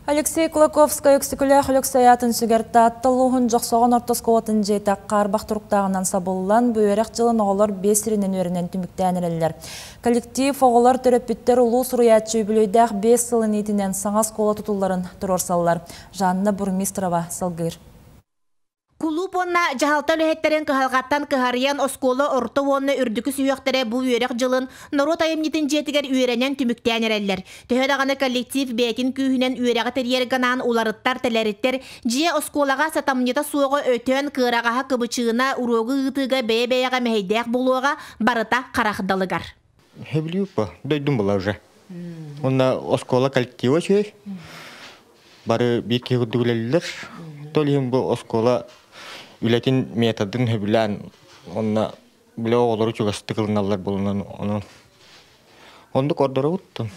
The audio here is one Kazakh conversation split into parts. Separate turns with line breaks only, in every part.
Алексей Кулаковская өксікілі Алексаятын сүгерті аттылуғын жоқсоғын ортоскуатын жейті қарбақ тұрықтағынан сабылылан бүйерек жылын оғылар 5 рінен өрінен түміктәнірелер. Коллектив оғылар төрөппіттер ұлу сұруятчы өбілейдәқ 5 сылын етінен саңа скола тұтуларын тұрорсалылар. Жанна Бурмистрова салгыр.
Кулуп онна жахалтан өһеттерен кыһалгаттан кыһарыян оскола орто онна үрдүкү сүйөктере бу үйрек жылын народ айымнитин жетигер үйренен түмүктәнереллер. Төһөдаганы коллектив бекин күйүнен үйреге терьерганан уларыттар телериттер жие осколага сатамнета суого өтөн кырагаха кыбычыына урогу ытыга бебеяга мейдек болуга барыта карахдалыгар.
Хеблюпа, дойдум була уже. Онна оскола коллектива чөй. Бары бирки гудулеллер. Толим бу оскола Үләтин методын хөбілән, онна біле оғылары чүгасты қылыналар болынан оны. Онды кордары ұтты.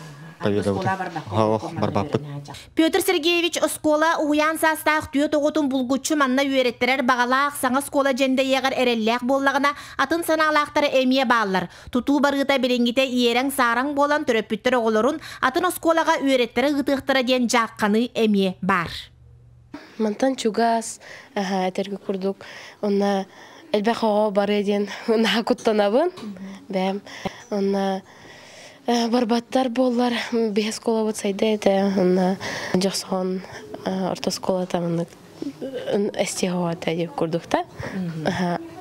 Петр Сергеевич оскола уян састақ түйет оғытын бұлгүтші манна үйреттерер бағалақ саңа скола жәнде еғар әрелләқ боллағына атын саналақтары әмие балылар. Туту барғыта білінгіте иерен саран болан түрөппіттер оғыларын атын осколаға үйреттері ғытықтыра ден жаққаны әмие бар.
Мантан чугас, әтергі күрдік, онна әлбәқ оға бар еден, онна құттанабын, бәм, онна барбаттар болар, бейс кола бұт сайды әді, онна жоқсығын ортас кола тамынық әсте оға тәдеп күрдік та,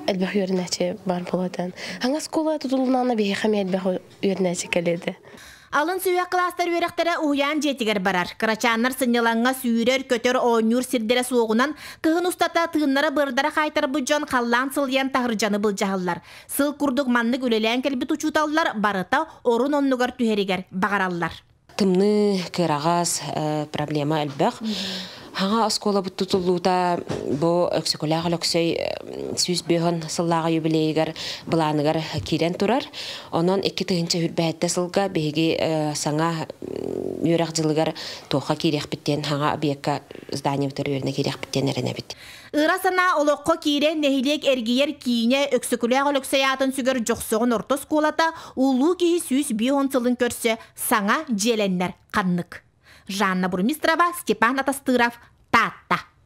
әлбәқ үйерінәче бар болатын. Хаңас кола тұтылынағына бейхаме әлбәқ үйерінәче кәледі.
Алын сүйек кластар үйректері уян жетігер барар. Карачаннар сыняланға сүйрер көтер ойнур сирдері соғынан кығын ұстата тығынлары бұрдары қайтар бұджан қаллан сылиян тағыржаны бұл жағылар. Сыл күрдік маннық өлелән кәлбі тұчуталылар барыта орын оннығар түхерігер бағаралылар.
Тымны кырағас проблема әлбәқ. Хаңа оскола бұт тұтылуыта бұ өксікіләғыл өксөй сүйіз бүйін сыллаға юбилейгер бұланығар керен тұрар. Онан 2 тығынча хүрбәтті сылға бейге саңа үйрақ жылығар тоқа керек біттен хаңа объекка здание бұтыр өріне керек біттен әріне біт.
Ирасана олоққа керен нәхилек әргейер кейіне өксікіләғыл өксөятын сүгір жоқсоғын орто сколата улу кейі сүйіз бүйін сылын көрсе саңа желенлер қаннық. Жанна Бурмистрова, Степан Атастыров, Тата.